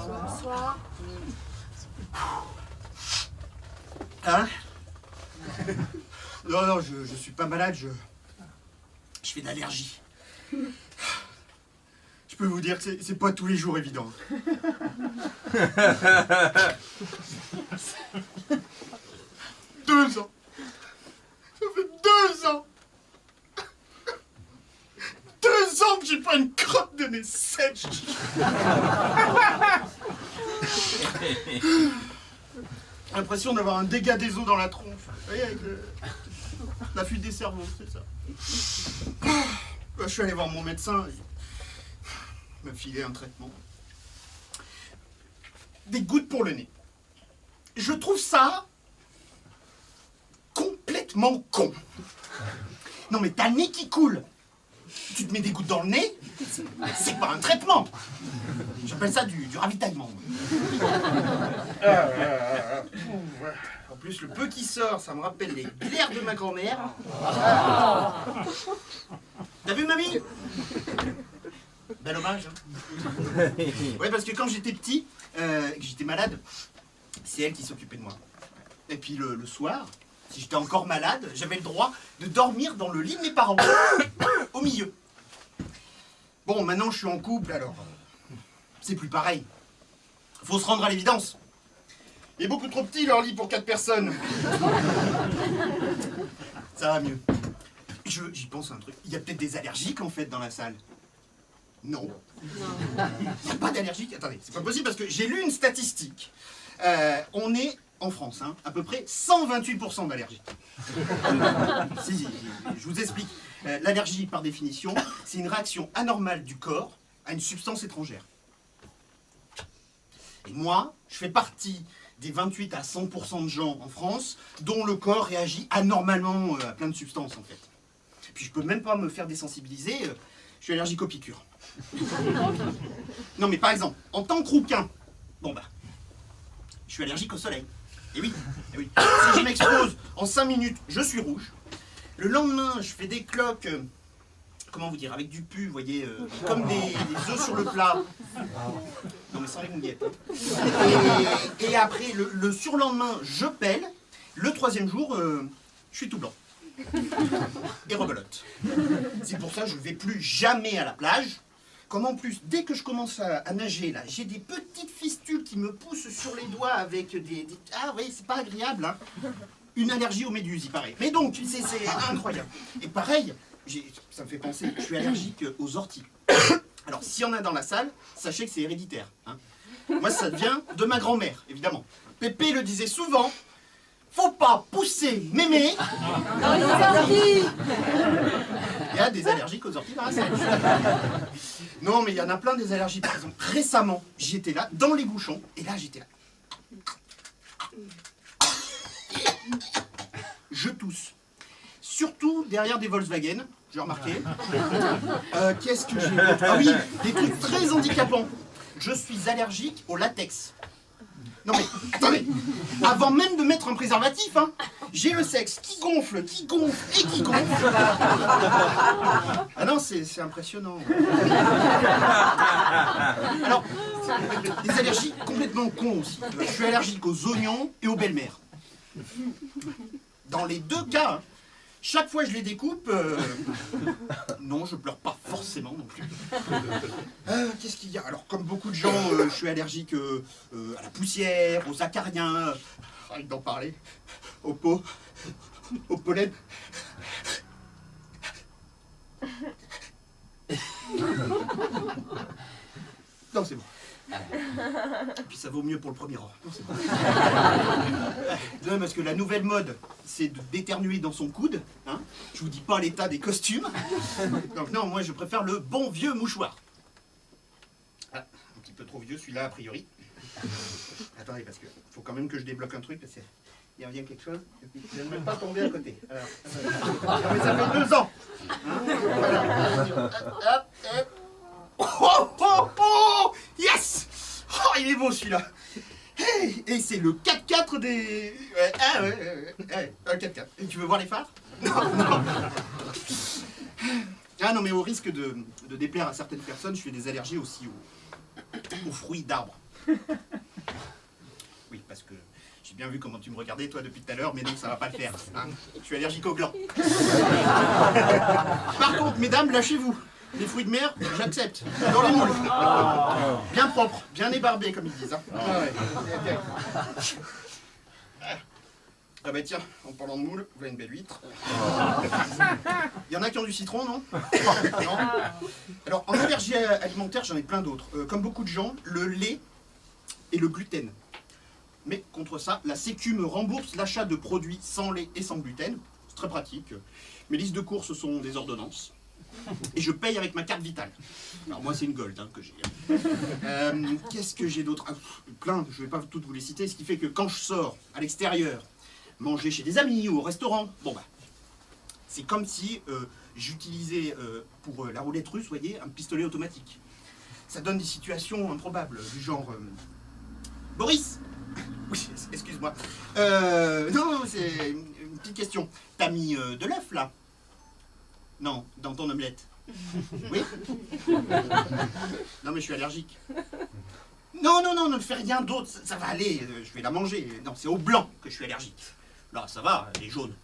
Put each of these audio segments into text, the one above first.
Bonsoir. Hein? Non, non, je suis pas malade, je fais de l'allergie. Je peux vous dire que c'est pas tous les jours évident. 2 ans. Ça fait 2 ans. 2 ans que j'ai pas une crotte de nez sèche. L'impression d'avoir un dégât des eaux dans la tronche. Vous voyez, avec la fuite des cerveaux, c'est ça. Je suis allé voir mon médecin. Il m'a filé un traitement. Des gouttes pour le nez. Je trouve ça complètement con. Non mais t'as le nez qui coule. Tu te mets des gouttes dans le nez, c'est pas un traitement. J'appelle ça du ravitaillement. En plus, le peu qui sort, ça me rappelle les glaires de ma grand-mère. T'as vu, mamie? Bel hommage, hein. Ouais, parce que quand j'étais petit, que j'étais malade, c'est elle qui s'occupait de moi. Et puis le soir, si j'étais encore malade, j'avais le droit de dormir dans le lit de mes parents, au milieu. Bon, maintenant je suis en couple, alors c'est plus pareil. Faut se rendre à l'évidence. Il est beaucoup trop petit leur lit pour 4 personnes. Ça va mieux. J'y pense à un truc. Il y a peut-être des allergiques en fait dans la salle. Non. Il n'y a pas d'allergiques. Attendez, c'est pas possible parce que j'ai lu une statistique. On est en France, hein, à peu près 128% d'allergiques. Si, je vous explique. L'allergie, par définition, c'est une réaction anormale du corps à une substance étrangère. Et moi, je fais partie des 28 à 100% de gens en France dont le corps réagit anormalement à plein de substances, en fait. Puis je peux même pas me faire désensibiliser, je suis allergique aux piqûres. Non mais par exemple, en tant que rouquin, bon bah, je suis allergique au soleil. Et oui, et oui. Si je m'expose en 5 minutes, je suis rouge. Le lendemain, je fais des cloques, comment vous dire, avec du pu, vous voyez, comme des œufs sur le plat. Non mais sans les mouillettes. Et après, le surlendemain, je pèle. Le 3e jour, je suis tout blanc. Et rebelote. C'est pour ça que je ne vais plus jamais à la plage. Comme en plus, dès que je commence à nager, là, j'ai des petites fistules qui me poussent sur les doigts avec des... Ah oui, c'est pas agréable, hein. Une allergie aux méduses, il paraît. Mais donc, c'est incroyable. Et pareil, ça me fait penser, je suis allergique aux orties. Alors, s'il y en a dans la salle, sachez que c'est héréditaire, hein. Moi, ça vient de ma grand-mère, évidemment. Pépé le disait souvent, faut pas pousser mémé dans les orties. Il y a des allergiques aux orties dans la salle. Non, mais il y en a plein des allergies. Par exemple, récemment, j'étais là, dans les bouchons, et là, j'étais là. Je tousse. Surtout derrière des Volkswagen, j'ai remarqué. Qu'est-ce que j'ai? Ah oui, des trucs très handicapants. Je suis allergique au latex. Non mais, attendez, avant même de mettre un préservatif, hein, j'ai le sexe qui gonfle et qui gonfle. Ah non, c'est impressionnant. Alors, des allergies complètement cons aussi. Je suis allergique aux oignons et aux belles-mères. Dans les 2 cas, hein, chaque fois que je les découpe, non, je pleure pas forcément non plus. Qu'est-ce qu'il y a? Alors, comme beaucoup de gens, je suis allergique à la poussière, aux acariens, rien que d'en parler, au pollen. Non, c'est bon. Et puis ça vaut mieux pour le premier rang. Non, c'est bon. Non, parce que la nouvelle mode, c'est d'éternuer dans son coude. Hein. Je vous dis pas l'état des costumes. Donc non, moi je préfère le bon vieux mouchoir. Ah, un petit peu trop vieux celui-là a priori. Attendez, parce que faut quand même que je débloque un truc, parce qu'il revient quelque chose, et puis je ne vais même pas tomber à côté. Alors, mais ça fait 2 ans. Hein, voilà. Hop, hop. Oh, oh, oh, yes! Oh, il est beau celui-là. Hey, et c'est le 4x4 des... Ouais, un 4x4. Et tu veux voir les phares? Non, non. Ah non, mais au risque de déplaire à certaines personnes, je fais des allergies aussi aux fruits d'arbres. Oui, parce que j'ai bien vu comment tu me regardais, toi, depuis tout à l'heure, mais non, ça va pas le faire. Hein. Je suis allergique au gland. Par contre, mesdames, lâchez-vous. Les fruits de mer, j'accepte. Dans les moules. Bien propre, bien ébarbé, comme ils disent. Hein. Ah ouais. Ah bah tiens, en parlant de moules, voilà une belle huître. Il y en a qui ont du citron, non? Non. Alors, en allergie alimentaire, j'en ai plein d'autres. Comme beaucoup de gens, le lait et le gluten. Mais contre ça, la Sécu me rembourse l'achat de produits sans lait et sans gluten. C'est très pratique. Mes listes de courses sont des ordonnances. Et je paye avec ma carte vitale. Alors moi c'est une gold hein, que j'ai. Qu'est-ce que j'ai d'autre? Plein, je ne vais pas toutes vous les citer. Ce qui fait que quand je sors à l'extérieur, manger chez des amis ou au restaurant, bon bah, c'est comme si j'utilisais pour la roulette russe, vous voyez, un pistolet automatique. Ça donne des situations improbables, du genre... Boris! Oui, excuse-moi. Non, c'est une petite question. T'as mis de l'œuf, là? Non, dans ton omelette. Oui? Non, mais je suis allergique. Non, ne fais rien d'autre, ça va aller, je vais la manger. Non, c'est au blanc que je suis allergique. Là, ça va, elle est jaune.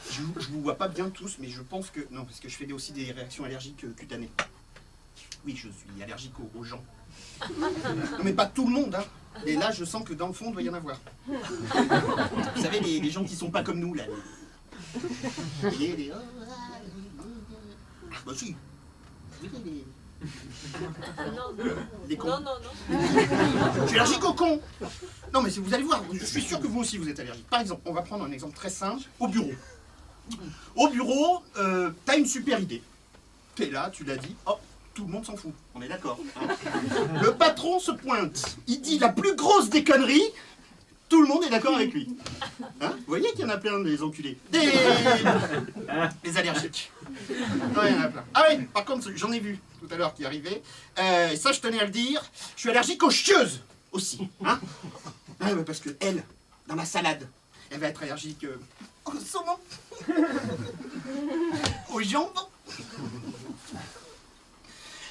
Je vous vois pas bien tous, mais je pense que... Non, parce que je fais aussi des réactions allergiques cutanées. Oui, je suis allergique aux gens. Non, mais pas tout le monde, hein. Et là, je sens que dans le fond, il doit y en avoir. Vous savez, les gens qui sont pas comme nous, là. Bah si. Les cons. Non. Je suis allergique aux cons. Non, mais vous allez voir, je suis sûr que vous aussi, vous êtes allergique. Par exemple, on va prendre un exemple très simple, au bureau. Au bureau, t'as une super idée. T'es là, tu l'as dit, hop. Tout le monde s'en fout, on est d'accord. Hein. Le patron se pointe, il dit la plus grosse des conneries, tout le monde est d'accord avec lui. Hein, vous voyez qu'il y en a plein des enculés. Des allergiques. Ouais, il y en a plein. Ah oui, par contre, j'en ai vu tout à l'heure qui arrivait. Et ça, je tenais à le dire, je suis allergique aux chieuses aussi. Hein. Ah, ouais, parce que elle, dans la salade, elle va être allergique au saumon, aux jambes,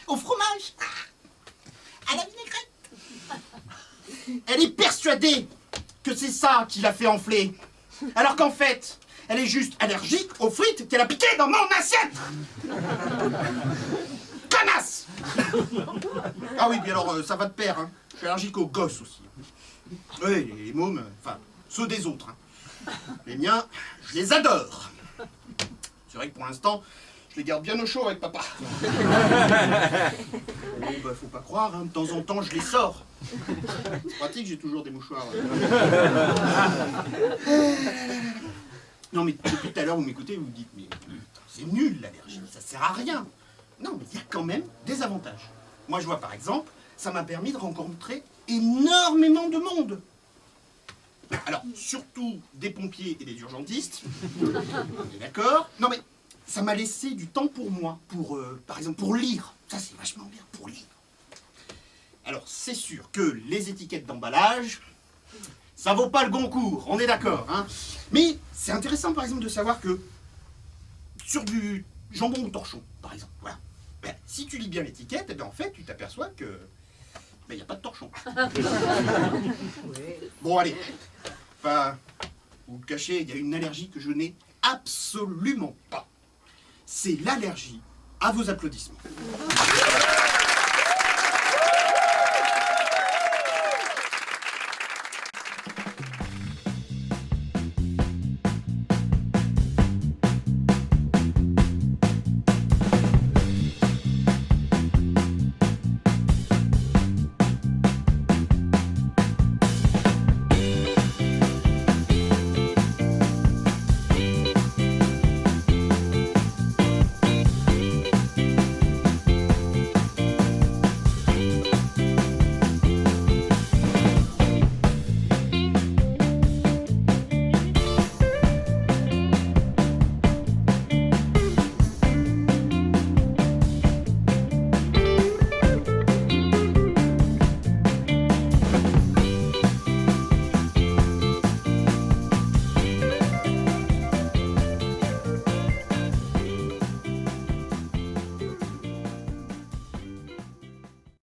au fromage, à la vinaigrette. Elle est persuadée que c'est ça qui l'a fait enfler. Alors qu'en fait, elle est juste allergique aux frites qu'elle a piquées dans mon assiette. Connasse. Ah oui, puis alors ça va de pair. Hein. Je suis allergique aux gosses aussi. Oui, les mômes, enfin, ceux des autres. Hein. Les miens, je les adore. C'est vrai que pour l'instant, je les garde bien au chaud avec papa. Bon, bah, faut pas croire, hein. De temps en temps, je les sors. C'est pratique, j'ai toujours des mouchoirs. Non, mais depuis tout à l'heure, vous m'écoutez, vous me dites, mais c'est nul l'allergie, ça sert à rien. Non, mais il y a quand même des avantages. Moi, je vois par exemple, ça m'a permis de rencontrer énormément de monde. Alors, surtout des pompiers et des urgentistes. On est d'accord? Non, mais ça m'a laissé du temps pour moi, pour, par exemple, pour lire. Ça, c'est vachement bien, pour lire. Alors, c'est sûr que les étiquettes d'emballage, ça vaut pas le Goncourt, on est d'accord, hein. Mais c'est intéressant, par exemple, de savoir que sur du jambon ou torchon, par exemple, voilà. Ben, si tu lis bien l'étiquette, eh ben, en fait, tu t'aperçois que il n'y a pas de torchon. Bon, allez. Enfin, vous le cachez, il y a une allergie que je n'ai absolument pas. C'est l'allergie à vos applaudissements.